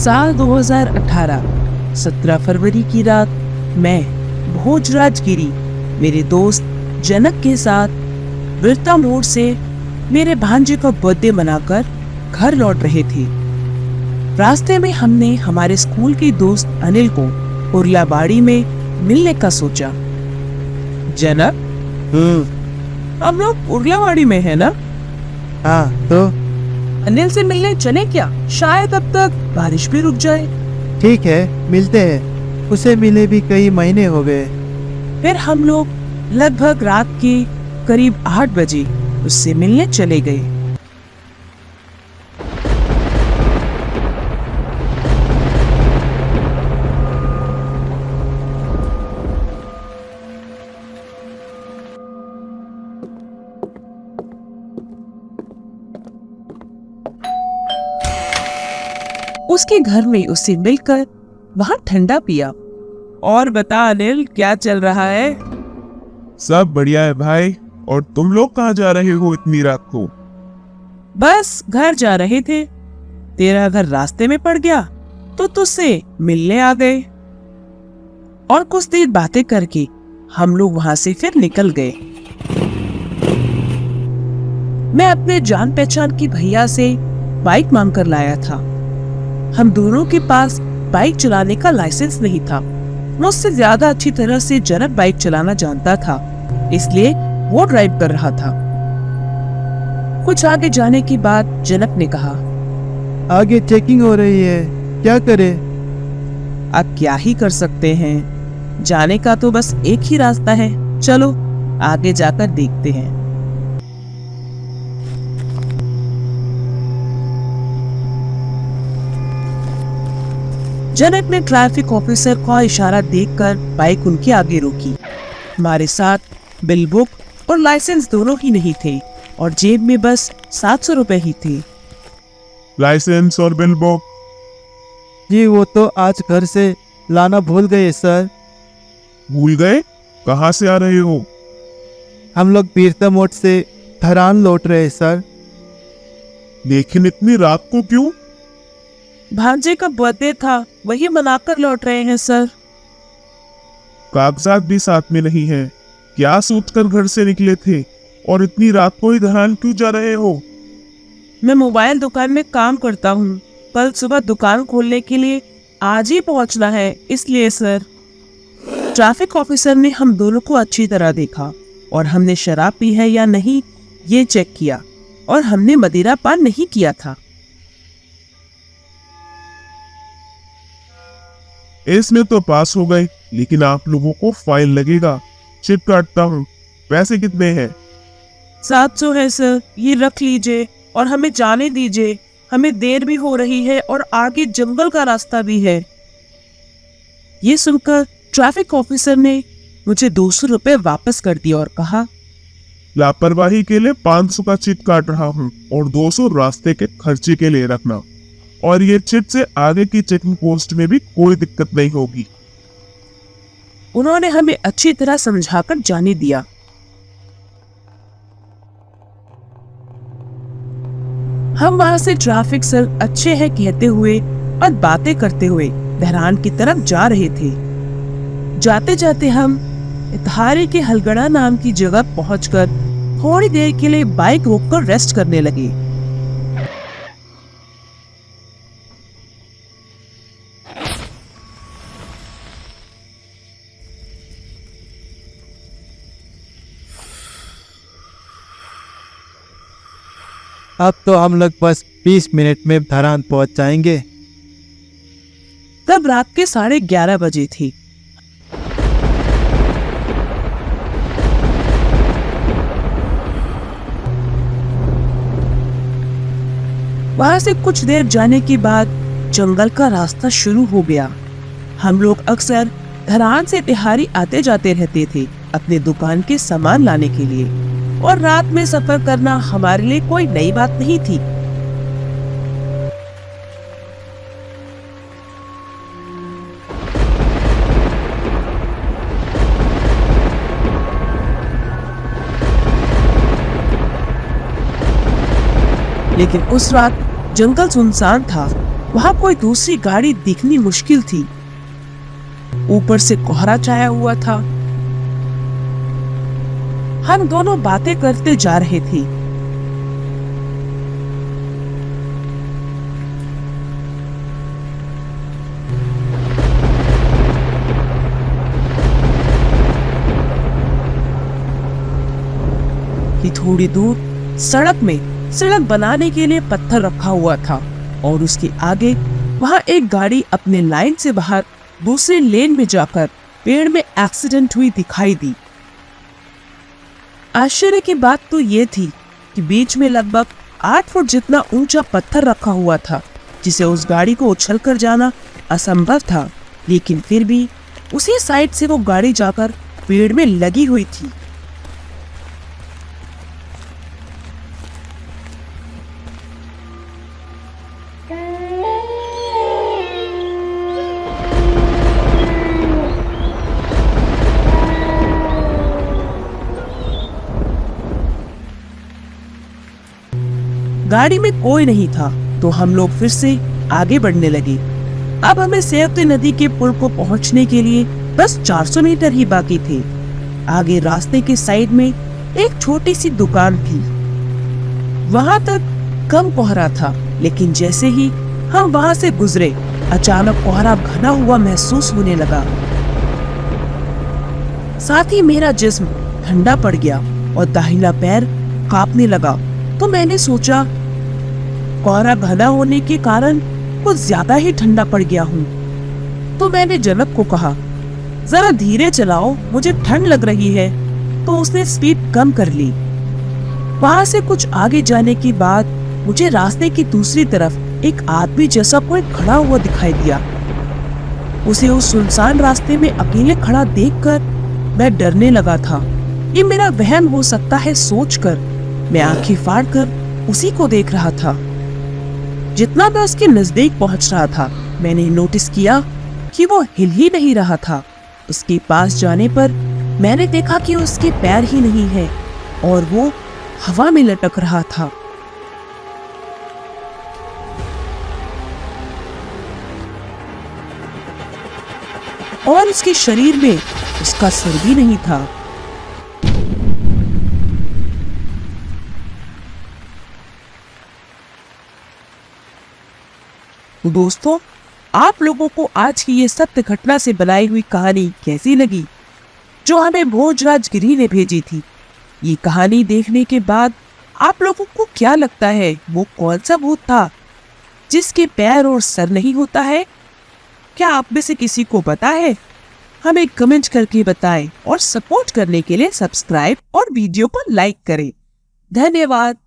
साल 2018, 17 फरवरी की रात मैं भोजराजगिरी मेरे दोस्त जनक के साथ वीरता मोड़ से मेरे भांजे का बर्थडे मनाकर घर लौट रहे थे। रास्ते में हमने हमारे स्कूल के दोस्त अनिल को उर्लाबाड़ी में मिलने का सोचा। जनक, हम लोग उर्लाबाड़ी में है ना? हाँ, तो अनिल से मिलने चले क्या? शायद अब तक बारिश भी रुक जाए। ठीक है, मिलते हैं। उसे मिले भी कई महीने हो गए। फिर हम लोग लगभग रात के करीब 8 बजे उससे मिलने चले गए। उसके घर में उससे मिलकर वहां ठंडा पिया। और बता अनिल, क्या चल रहा है? सब बढ़िया है भाई। और तुम लोग कहाँ जा रहे हो इतनी रात को? बस घर जा रहे थे, तेरा घर रास्ते में पड़ गया तो तुझसे मिलने आ गए। और कुछ देर बातें करके हम लोग वहां से फिर निकल गए। मैं अपने जान पहचान की भैया से बाइक मांग कर लाया था। हम दोनों के पास बाइक चलाने का लाइसेंस नहीं था। मुझसे ज्यादा अच्छी तरह से जनक बाइक चलाना जानता था, इसलिए वो ड्राइव कर रहा था। कुछ आगे जाने के बाद जनक ने कहा, आगे चेकिंग हो रही है, क्या करें? अब क्या ही कर सकते हैं, जाने का तो बस एक ही रास्ता है। चलो आगे जाकर देखते हैं। जनक ने ट्रैफिक ऑफिसर का इशारा देखकर बाइक उनके आगे रोकी। हमारे साथ बिल बुक और लाइसेंस दोनों ही नहीं थे और जेब में बस 700 रुपए ही थे। लाइसेंस और बिल बुक? जी, वो तो आज घर से लाना भूल गए सर। भूल गए? कहाँ से आ रहे हो? हम लोग वीरता मोड़ से धरान लौट रहे सर। लेकिन इतनी रात को क्यों? भांजे का बर्थडे था, वही मनाकर लौट रहे हैं सर। कागजात भी साथ में नहीं है। क्या सोचकर घर से निकले थे और इतनी रात को ही धरान क्यों जा रहे हो? मैं मोबाइल दुकान में काम करता हूँ, कल सुबह दुकान खोलने के लिए आज ही पहुँचना है, इसलिए सर। ट्रैफिक ऑफिसर ने हम दोनों को अच्छी तरह देखा और हमने शराब पी है या नहीं ये चेक किया, और हमने मदिरा पान नहीं किया था। इसमें तो पास हो गए, लेकिन आप लोगों को फाइन लगेगा। चिट काटता हूँ। पैसे कितने हैं? 700 है सर, ये रख लीजिए और हमें जाने दीजिए। हमें देर भी हो रही है और आगे जंगल का रास्ता भी है। ये सुनकर ट्रैफिक ऑफिसर ने मुझे 200 रुपए वापस कर दिया और कहा, लापरवाही के लिए 500 का चिट काट रहा हूँ और 200 रास्ते के खर्चे के लिए रखना। और ये चिट से आगे की चेकिंग पोस्ट में भी कोई दिक्कत नहीं होगी। उन्होंने हमें अच्छी तरह समझाकर जाने दिया। हम वहां से ट्रैफिक सर अच्छे हैं कहते हुए और बातें करते हुए धरान की तरफ जा रहे थे। जाते जाते हम इतहारी के हलगड़ा नाम की जगह पहुंचकर थोड़ी देर के लिए बाइक रोककर रेस्ट करने लगे। अब तो हम लोग बस 20 मिनट में धरान पहुंच जाएंगे। तब रात के 11:30 बजे थी। वहां से कुछ देर जाने के बाद जंगल का रास्ता शुरू हो गया। हम लोग अक्सर धरान से तिहारी आते जाते रहते थे अपने दुकान के सामान लाने के लिए, और रात में सफर करना हमारे लिए कोई नई बात नहीं थी। लेकिन उस रात जंगल सुनसान था वहां कोई दूसरी गाड़ी दिखनी मुश्किल थी। ऊपर से कोहरा छाया हुआ था। हम दोनों बातें करते जा रहे थे। कि थोड़ी दूर सड़क बनाने के लिए पत्थर रखा हुआ था और उसके आगे वहां एक गाड़ी अपने लाइन से बाहर दूसरे लेन में जाकर पेड़ में एक्सीडेंट हुई दिखाई दी। आश्चर्य की बात तो ये थी कि बीच में लगभग 8 फुट जितना ऊंचा पत्थर रखा हुआ था, जिसे उस गाड़ी को उछलकर जाना असंभव था, लेकिन फिर भी उसी साइड से वो गाड़ी जाकर पेड़ में लगी हुई थी। गाड़ी में कोई नहीं था तो हम लोग फिर से आगे बढ़ने लगे। अब हमें सेवती नदी के पुल को पहुंचने के लिए बस 400 मीटर ही बाकी थे। आगे रास्ते के साइड में एक छोटी सी दुकान थी। वहां तक कम कोहरा था, लेकिन जैसे ही हम वहां से गुजरे अचानक कोहरा घना हुआ महसूस होने लगा। साथ ही मेरा जिस्म ठंडा पड़ गया और दाहिना पैर कांपने लगा। तो मैंने सोचा कोहरा घना होने के कारण कुछ ज्यादा ही ठंडा पड़ गया हूँ। तो मैंने जनक को कहा, जरा धीरे चलाओ, मुझे ठंड लग रही है। तो उसने स्पीड कम कर ली। वहां से कुछ आगे जाने के बाद मुझे रास्ते की दूसरी तरफ एक आदमी जैसा कोई खड़ा हुआ दिखाई दिया। उसे उस सुनसान रास्ते में अकेले खड़ा देखकर मैं डरने लगा था। ये मेरा वहम हो सकता है सोचकर मैं आंखें फाड़कर उसी को देख रहा था। जितना मैं उसके नजदीक पहुंच रहा था, मैंने नोटिस किया कि वो हिल ही नहीं रहा था। उसके पास जाने पर मैंने देखा कि उसके पैर ही नहीं है और वो हवा में लटक रहा था। और उसके शरीर में उसका सिर भी नहीं था। दोस्तों, आप लोगों को आज की ये सत्य घटना से बनाई हुई कहानी कैसी लगी, जो हमें भोजराज गिरी ने भेजी थी? ये कहानी देखने के बाद आप लोगों को क्या लगता है, वो कौन सा भूत था जिसके पैर और सर नहीं होता है? क्या आप में से किसी को पता है? हमें कमेंट करके बताएं और सपोर्ट करने के लिए सब्सक्राइब और वीडियो को लाइक करें। धन्यवाद।